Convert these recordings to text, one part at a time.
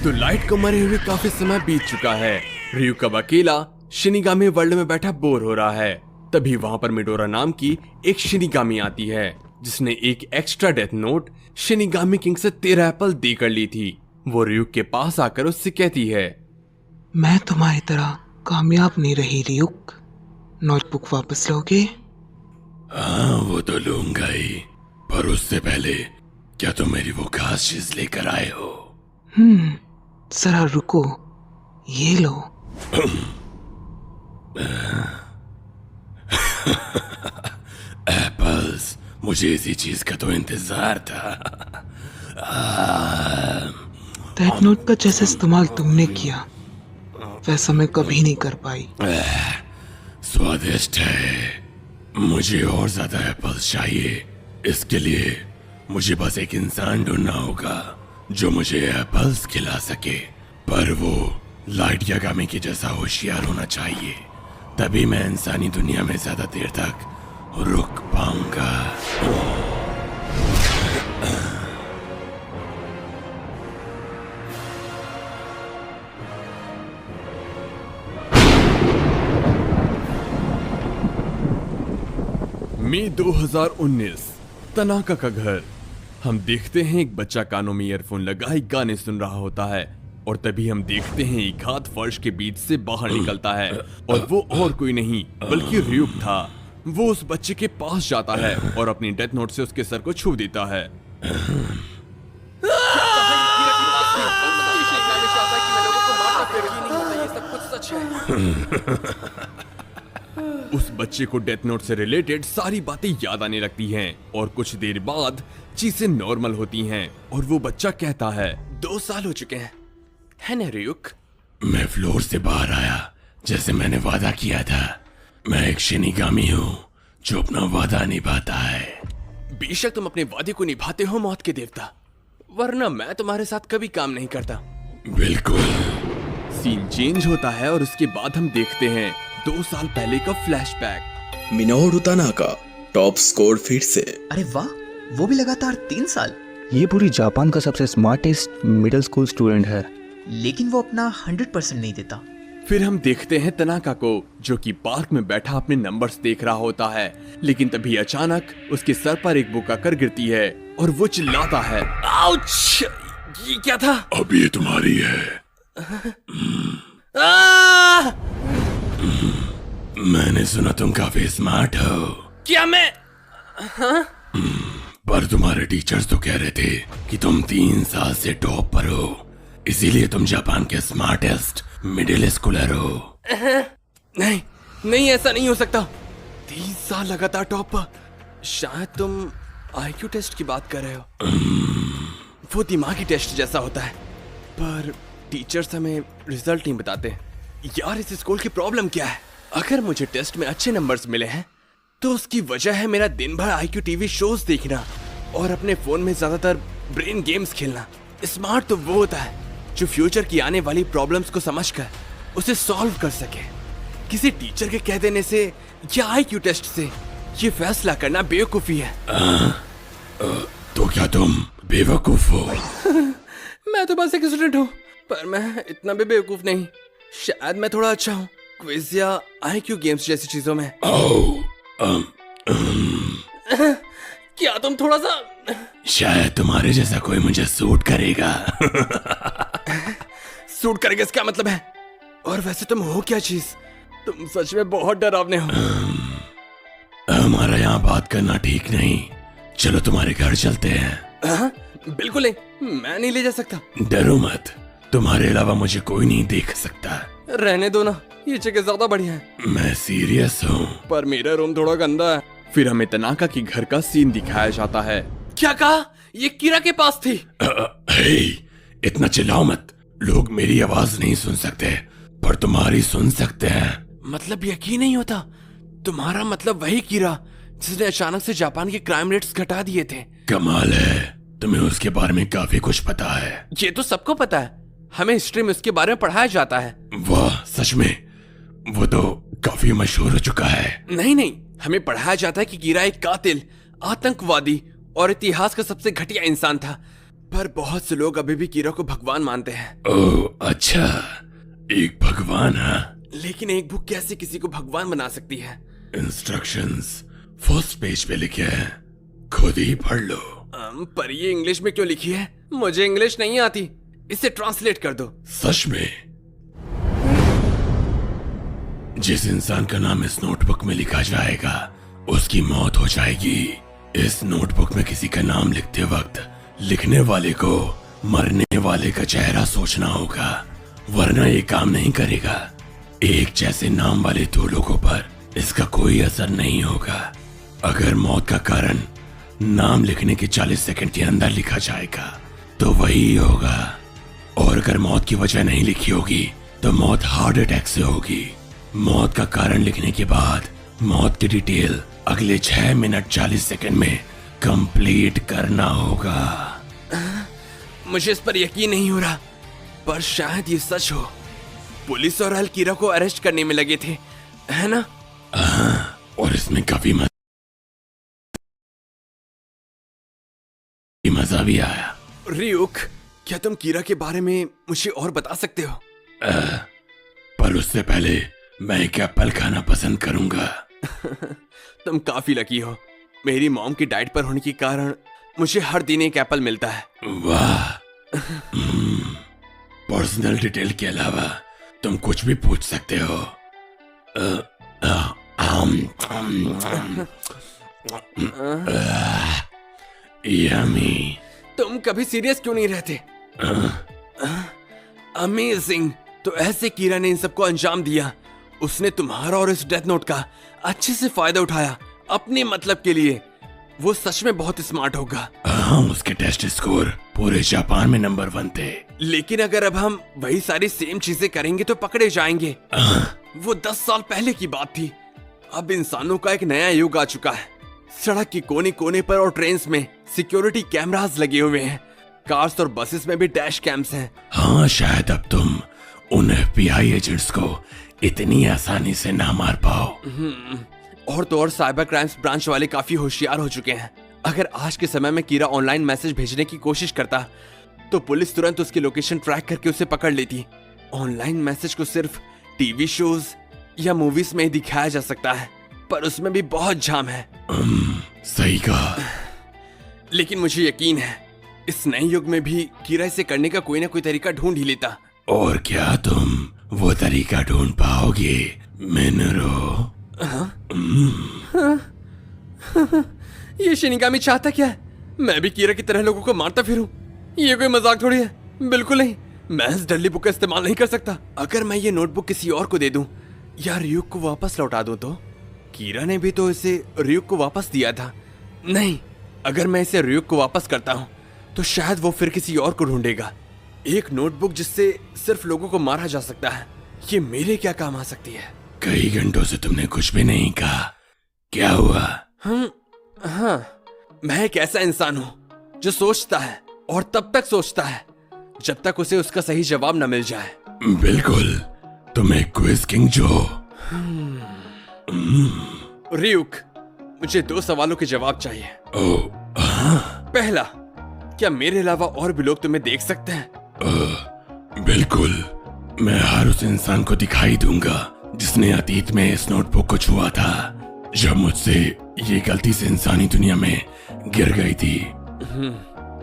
तो लाइट को मरे हुए काफी समय बीत चुका है। ryuk अब अकेला शिनिगामी वर्ल्ड में बैठा बोर हो रहा है। तभी वहाँ पर मिडोरा नाम की एक शिनिगामी आती है जिसने एक extra death note shinigami king से 13 एप्पल देकर ली थी। वो ryuk के पास आकर उससे कहती है, मैं तुम्हारी तरह कामयाब नहीं रही ryuk, नोटबुक वापस लोगे? हाँ वो तो लूंगा ही, पर उससे पहले क्या तुम मेरी वो खास चीज लेकर आए हो? जरा रुको, ये लो। एप्पल्स, मुझे इसी चीज का तो इंतजार था। डेथ नोट का जैसा इस्तेमाल तुमने किया वैसा मैं कभी नहीं कर पाई। स्वादिष्ट है, मुझे और ज्यादा एप्पल्स चाहिए। इसके लिए मुझे बस एक इंसान ढूंढना होगा जो मुझे एप्पल्स खिला सके, पर वो लाइट यागामी के जैसा होशियार होना चाहिए, तभी मैं इंसानी दुनिया में ज्यादा देर तक रुक पाऊंगा। मई 2019, तनाका का घर। हम देखते हैं एक बच्चा कानों में ईयरफोन लगाए गाने सुन रहा होता है और तभी हम देखते हैं एक हाथ फर्श के बीच से बाहर निकलता है और वो और कोई नहीं बल्कि ryuk था। वो उस बच्चे के पास जाता है और अपनी डेथ नोट से उसके सर को छू देता है। उस बच्चे को डेथ नोट से रिलेटेड सारी बातें याद आने लगती हैं और कुछ देर बाद चीजें नॉर्मल होती हैं और वो बच्चा कहता है, 2 साल हो चुके हैं, है ना ryuk? मैं फ्लोर से बाहर आया जैसे मैंने वादा किया था। मैं एक शिनिगामी हूँ जो अपना वादा निभाता है। बेशक तुम अपने वादे को निभाते हो मौत के देवता, वरना मैं तुम्हारे साथ कभी काम नहीं करता। बिल्कुल। सीन चेंज होता है और उसके बाद हम देखते हैं 2 साल पहले का flashback. Minoru Tanaka top score फिर से। अरे वाह, वो भी लगातार 3 साल। ये पूरी जापान का सबसे स्मार्टेस्ट मिडिल स्कूल स्टूडेंट है, लेकिन वो अपना 100% नहीं देता। फिर हम देखते हैं तनाका को जो कि पार्क में बैठा अपने नंबर्स देख रहा होता है, लेकिन तभी अचानक उसके सर पर एक बुक आकर गिरती है और वो चिल्लाता है, आउच! ये क्या था? अब ये तुम्हारी है। मैंने सुना तुम काफी स्मार्ट हो। क्या मैं? पर तुम्हारे टीचर्स तो कह रहे थे कि तुम 3 साल से टॉप पर हो, इसीलिए तुम जापान के स्मार्टेस्ट मिडिल स्कूलर हो। नहीं नहीं, ऐसा नहीं हो सकता। 3 साल लगातार टॉप पर। शायद तुम IQ टेस्ट की बात कर रहे हो। वो दिमागी टेस्ट जैसा होता है, पर टीचर्स हमें रिजल्ट नहीं बताते। यार इस स्कूल की प्रॉब्लम क्या है? अगर मुझे टेस्ट में अच्छे नंबर्स मिले हैं तो उसकी वजह है मेरा दिन भर IQ टीवी शोज देखना और अपने फोन में ज्यादातर ब्रेन गेम्स खेलना। स्मार्ट तो वो होता है जो फ्यूचर की आने वाली प्रॉब्लम्स को समझकर उसे सॉल्व कर सके। किसी टीचर के कह देने से या IQ टेस्ट से ये फैसला करना बेवकूफी है। तो क्या तुम बेवकूफ हो? मैं तो बस एक स्टूडेंट हूँ, पर मैं इतना भी बेवकूफ नहीं। शायद मैं थोड़ा अच्छा हूँ क्विज या IQ गेम्स जैसी चीजों में। क्या तुम थोड़ा सा? शायद तुम्हारे जैसा कोई मुझे सूट करेगा। सूट करेगा इसका मतलब है? और वैसे तुम हो क्या चीज? तुम सच में बहुत डरावने हो। हमारा यहाँ बात करना ठीक नहीं, चलो तुम्हारे घर चलते हैं। बिल्कुल नहीं, मैं नहीं ले जा सकता। डरो मत, तुम्हारे अलावा मुझे कोई नहीं देख सकता। रहने दो ना, ये जगह ज्यादा बढ़िया है। मैं सीरियस हूँ। पर मेरा रूम थोड़ा गंदा है। फिर हमें तनाका की घर का सीन दिखाया जाता है। क्या कहा? ये कीरा के पास थी। हे, इतना चिल्लाओ मत। लोग मेरी आवाज नहीं सुन सकते, पर तुम्हारी सुन सकते हैं। मतलब यकीन नहीं होता, तुम्हारा मतलब वही कीरा जिसने अचानक से जापान के क्राइम रेट्स घटा दिए थे। कमाल है, तुम्हें उसके बारे में काफी कुछ पता है। ये तो सबको पता है, हमें हिस्ट्री में उसके बारे में पढ़ाया जाता है। वाह, सच में? वो तो काफी मशहूर हो चुका है। नहीं नहीं, हमें पढ़ाया जाता है कि कीरा एक कातिल, आतंकवादी और इतिहास का सबसे घटिया इंसान था। पर बहुत से लोग अभी भी कीरा को भगवान मानते हैं। ओह अच्छा, एक भगवान है। लेकिन एक बुक कैसे किसी को भगवान बना सकती है? इंस्ट्रक्शंस फर्स्ट पेज पे लिखे हैं, खुद ही पढ़ लो। पर ये इंग्लिश में क्यों लिखी है? मुझे इंग्लिश नहीं आती, इसे ट्रांसलेट कर दो। सच में? जिस इंसान का नाम इस नोटबुक में लिखा जाएगा उसकी मौत हो जाएगी। इस नोटबुक में किसी का नाम लिखते वक्त लिखने वाले को मरने वाले का चेहरा सोचना होगा, वरना ये काम नहीं करेगा। एक जैसे नाम वाले दो लोगों पर इसका कोई असर नहीं होगा। अगर मौत का कारण नाम लिखने के 40 सेकंड के अंदर लिखा जाएगा तो वही होगा, और अगर मौत की वजह नहीं लिखी होगी तो मौत हार्ट अटैक से होगी। मौत का कारण लिखने के बाद मौत की डिटेल अगले 6 मिनट 40 सेकंड में कंप्लीट करना होगा। मुझे इस पर यकीन नहीं हो रहा, पर शायद ये सच हो। पुलिस और अल कीरा को अरेस्ट करने में लगे थे, है ना? और इसमें काफी मजा भी आया। रियुक, क्या तुम कीरा के बारे में मुझे और बता सकते हो? पर उससे पहले मैं एक एप्पल खाना पसंद करूंगा। तुम काफी लकी हो। मेरी मॉम की डाइट पर होने के कारण मुझे हर दिन एक एप्पल मिलता है। वाह। पर्सनल डिटेल के अलावा तुम कुछ भी पूछ सकते हो। यम्मी। तुम कभी सीरियस क्यों नहीं रहते? अमेजिंग। तो ऐसे कीरा ने इन सबको अंजाम दिया। उसने तुम्हारा और इस डेथ नोट का अच्छे से फायदा उठाया अपने मतलब के लिए। वो सच में बहुत स्मार्ट होगा। हाँ, उसके टेस्ट स्कोर पूरे जापान में नंबर 1 थे। लेकिन अगर अब हम वही सारी सेम चीजें करेंगे तो पकड़े जाएंगे। वो 10 साल पहले की बात थी। अब इंसानों का एक नया युग आ चुका है। सड़क के कोने कोने पर और ट्रेन में सिक्योरिटी कैमरास लगे हुए हैं। कार्स और बसेस में भी डैश कैम्स हैं। हाँ, शायद अब तुम उन FBI एजेंट्स को इतनी आसानी से ना मार पाओ। और तो और साइबर क्राइम्स ब्रांच वाले काफी होशियार हो चुके हैं। अगर आज के समय में कीरा ऑनलाइन मैसेज भेजने की कोशिश करता तो पुलिस तुरंत उसकी लोकेशन ट्रैक करके उसे पकड़ लेती। ऑनलाइन मैसेज को सिर्फ टीवी शोज या मूवीज में ही दिखाया जा सकता है, पर उसमें भी बहुत झाम है। सही कहा। लेकिन मुझे यकीन है इस नए युग में भी कीरा इसे करने का कोई ना कोई तरीका ढूंढ ही लेता। और क्या तुम वो तरीका ढूंढ पाओगे मिनरो? ये शिनिगामी चाहता क्या है? मैं भी कीरा की तरह लोगों को मारता फिरूं? ये कोई मजाक थोड़ी है। बिल्कुल नहीं, मैं इस डल्ली बुक का इस्तेमाल नहीं कर सकता। अगर मैं ये नोटबुक किसी और को दे दूं या रियुक को वापस लौटा दूं तो? कीरा ने भी तो इसे रियुक को वापस दिया था। नहीं, अगर मैं इसे रियुक को वापस करता हूं तो शायद वो फिर किसी और को ढूंढेगा। एक नोटबुक जिससे सिर्फ लोगों को मारा जा सकता है, ये मेरे क्या काम आ सकती है? कई घंटों से तुमने कुछ भी नहीं कहा, क्या हुआ? हाँ, मैं एक ऐसा इंसान हूँ जो सोचता है और तब तक सोचता है जब तक उसे उसका सही जवाब न मिल जाए। बिल्कुल, तुम एक क्विज किंग जो। रियुक, मुझे 2 सवालों के जवाब चाहिए। पहला, क्या मेरे अलावा और भी लोग तुम्हें देख सकते हैं? बिल्कुल, मैं हर उस इंसान को दिखाई दूंगा जिसने अतीत में इस नोटबुक को छुआ था, जब मुझसे ये गलती से इंसानी दुनिया में गिर गई थी।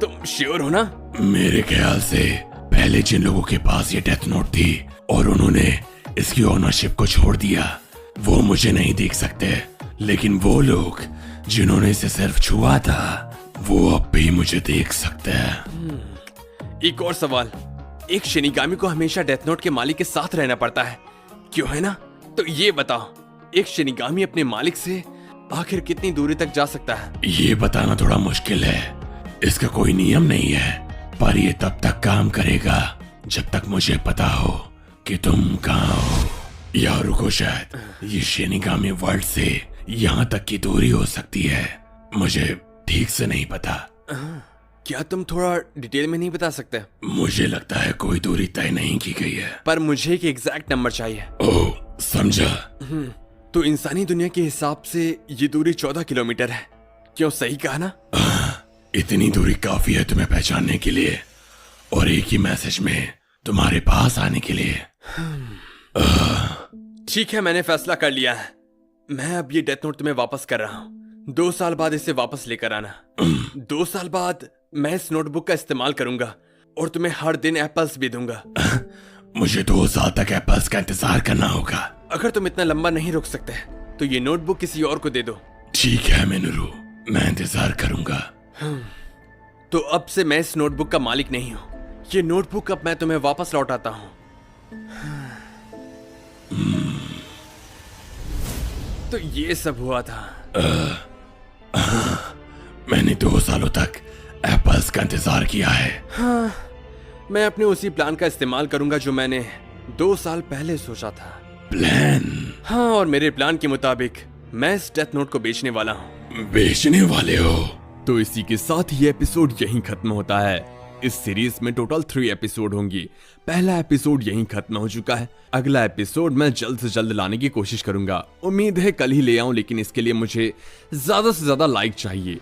तुम श्योर हो ना? मेरे ख्याल से पहले जिन लोगों के पास ये डेथ नोट थी और उन्होंने इसकी ओनरशिप को छोड़ दिया, वो मुझे नहीं देख सकते, लेकिन वो लोग जिन्होंने इसे सिर्फ छुआ था वो अब भी मुझे देख सकते हैं। एक और सवाल, एक शिनिगामी को हमेशा डेथ नोट के मालिक के साथ रहना पड़ता है, क्यों है ना? तो ये बताओ, एक शिनिगामी अपने मालिक से आखिर कितनी दूरी तक जा सकता है? ये बताना थोड़ा मुश्किल है, इसका कोई नियम नहीं है, पर ये तब तक काम करेगा जब तक मुझे पता हो कि तुम कहाँ हो। या रुको, शायद ये शिनिगामी वर्ल्ड से यहाँ तक की दूरी हो सकती है, मुझे ठीक से नहीं पता। क्या तुम थोड़ा डिटेल में नहीं बता सकते? मुझे लगता है कोई दूरी तय नहीं की गई है, पर मुझे एक एग्जैक्ट नंबर चाहिए। ओह, समझा। तो इंसानी दुनिया के हिसाब से ये दूरी 14 किलोमीटर है, क्यों? सही कहा ना? इतनी दूरी काफी है तुम्हें पहचानने के लिए और एक ही मैसेज में तुम्हारे पास आने के लिए। ठीक है, मैंने फैसला कर लिया है। मैं अब ये डेथ नोट तुम्हें वापस कर रहा हूँ। 2 साल बाद इसे वापस लेकर आना। 2 साल बाद मैं इस नोटबुक का इस्तेमाल करूंगा और तुम्हें हर दिन एप्पल्स भी दूंगा। मुझे 2 साल तक एप्पल्स का इंतजार करना होगा। अगर तुम इतना लंबा नहीं रुक सकते तो ये नोटबुक किसी और को दे दो। ठीक है मिनोरू, मैं इंतजार करूंगा। तो अब से मैं इस नोटबुक का मालिक नहीं हूँ। ये नोटबुक अब मैं तुम्हें वापस लौटाता हूँ। तो ये सब हुआ था। मैंने 2 सालों तक एप्पल्स का इंतजार किया है। हाँ, मैं अपने उसी प्लान का इस्तेमाल करूंगा जो मैंने 2 साल पहले सोचा था। प्लान? हाँ, और मेरे प्लान के मुताबिक मैं इस डेथ नोट को बेचने वाला हूँ। बेचने वाले हो? तो इसी के साथ ये एपिसोड यहीं खत्म होता है। इस सीरीज में टोटल 3 एपिसोड होंगी। पहला एपिसोड यहीं खत्म हो चुका है। अगला एपिसोड मैं जल्द से जल्द लाने की कोशिश करूंगा। उम्मीद है कल ही ले आऊं, लेकिन इसके लिए मुझे ज्यादा से ज्यादा लाइक चाहिए।